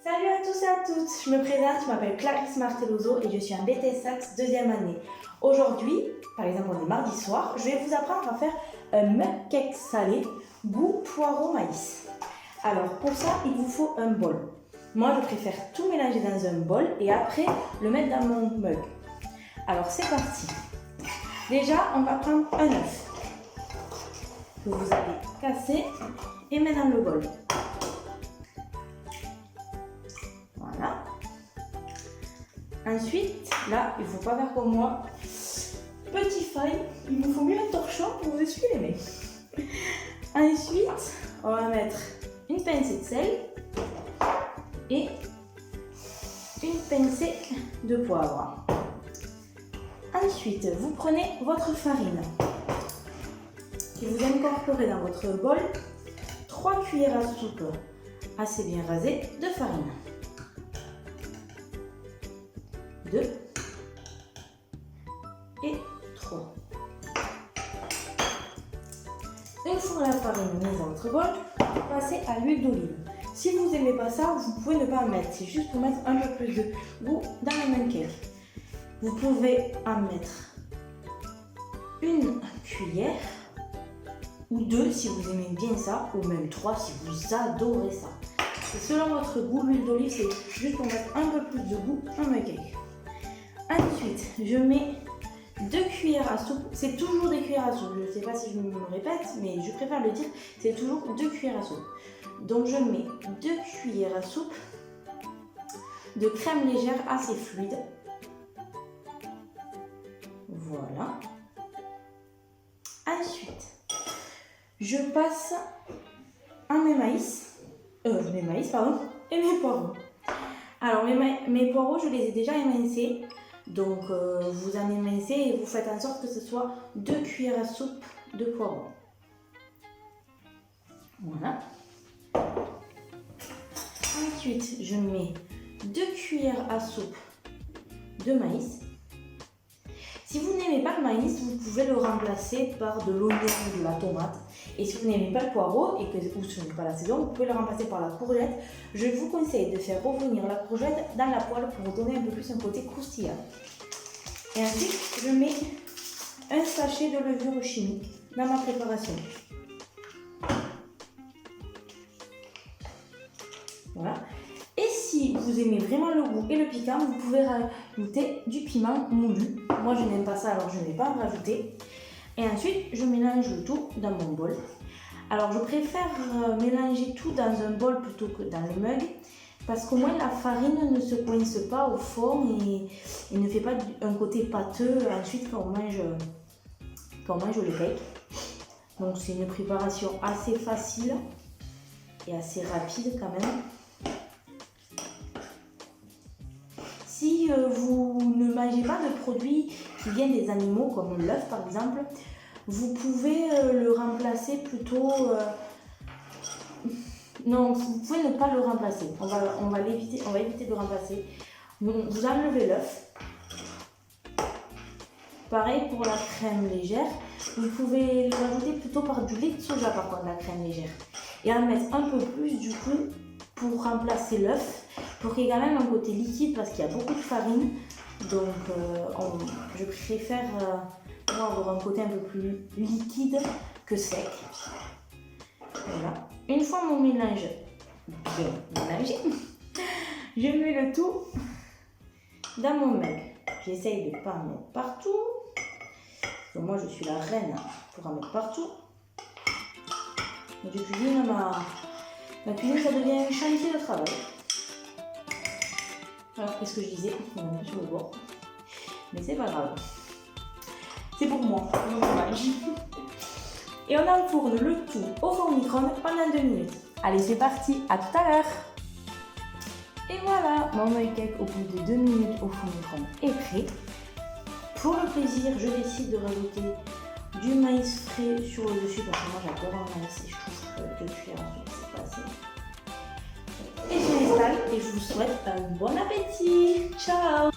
Salut à tous et à toutes, je me présente, je m'appelle Clarisse Martelloso et je suis en BTS Sax 2e année. Aujourd'hui, par exemple on est mardi soir, je vais vous apprendre à faire un mug cake salé goût poireau maïs. Alors pour ça, il vous faut un bol. Moi je préfère tout mélanger dans un bol et après le mettre dans mon mug. Alors c'est parti. Déjà on va prendre un œuf que vous allez casser et mettre dans le bol. Voilà. Ensuite, là, il ne faut pas faire comme moi. Petit faille, il vous faut mieux un torchon pour vous essuyer les mains. Ensuite, on va mettre une pincée de sel et une pincée de poivre. Ensuite, vous prenez votre farine et vous incorporez dans votre bol 3 cuillères à soupe assez bien rasées de farine. 2 et 3. Une fois la farine mise dans votre bol, passez à l'huile d'olive. Si vous n'aimez pas ça, vous pouvez ne pas en mettre. C'est juste pour mettre un peu plus de goût dans le mug cake. Vous pouvez en mettre une cuillère ou 2 si vous aimez bien ça, ou même 3 si vous adorez ça. C'est selon votre goût. L'huile d'olive, c'est juste pour mettre un peu plus de goût dans le mug cake. Ensuite, je mets 2 cuillères à soupe. C'est toujours des cuillères à soupe. Je ne sais pas si je me répète, mais je préfère le dire. C'est toujours 2 cuillères à soupe. Donc, je mets 2 cuillères à soupe de crème légère assez fluide. Voilà. Ensuite, je passe mes maïs et mes poireaux. Alors, mes poireaux, je les ai déjà émincés. Donc, vous en émincez et vous faites en sorte que ce soit 2 cuillères à soupe de poireaux. Voilà. Ensuite, je mets 2 cuillères à soupe de maïs. Si vous n'aimez pas le maïs, vous pouvez le remplacer par de l'oignon ou de la tomate. Et si vous n'aimez pas le poireau et que ce n'est pas la saison, vous pouvez le remplacer par la courgette. Je vous conseille de faire revenir la courgette dans la poêle pour donner un peu plus un côté croustillant. Et ensuite, je mets un sachet de levure chimique dans ma préparation. Voilà. Et si vous aimez vraiment le goût et le piquant, vous pouvez rajouter du piment moulu. Moi, je n'aime pas ça, alors je ne vais pas en rajouter. Et ensuite, je mélange le tout dans mon bol. Alors, je préfère mélanger tout dans un bol plutôt que dans le mug, parce qu'au moins la farine ne se coince pas au fond et ne fait pas un côté pâteux ensuite quand on mange le cake. Donc, c'est une préparation assez facile et assez rapide quand même. Si vous ne mangez pas de produits qui viennent des animaux, comme l'œuf par exemple, vous pouvez le remplacer plutôt... Non, vous pouvez ne pas le remplacer. On va éviter de le remplacer. Vous enlevez l'œuf. Pareil pour la crème légère. Vous pouvez le rajouter plutôt par du lait de soja par contre, la crème légère. Et en mettre un peu plus du coup pour remplacer l'œuf. Pour qu'il y ait quand même un côté liquide parce qu'il y a beaucoup de farine. Donc je préfère avoir un côté un peu plus liquide que sec. Voilà. Une fois mon mélange bien mélangé, je mets le tout dans mon mug. J'essaye de ne pas en mettre partout. Parce que moi je suis la reine pour en mettre partout. Je cuisine ma cuisine, ça devient un chantier de travail. Alors, qu'est-ce que je disais? On est sur le bord. Mais c'est pas grave. C'est pour moi, donc je mange. Et on enfourne le tout au four micro-ondes pendant 2 minutes. Allez, c'est parti, à tout à l'heure. Et voilà, mon mug cake au bout de 2 minutes au four micro-ondes est prêt. Pour le plaisir, je décide de rajouter du maïs frais sur le dessus parce que moi j'adore le maïs et je trouve que 2 cuillères en fait, c'est pas assez. Et je m'installe et je vous souhaite un bon appétit. Ciao!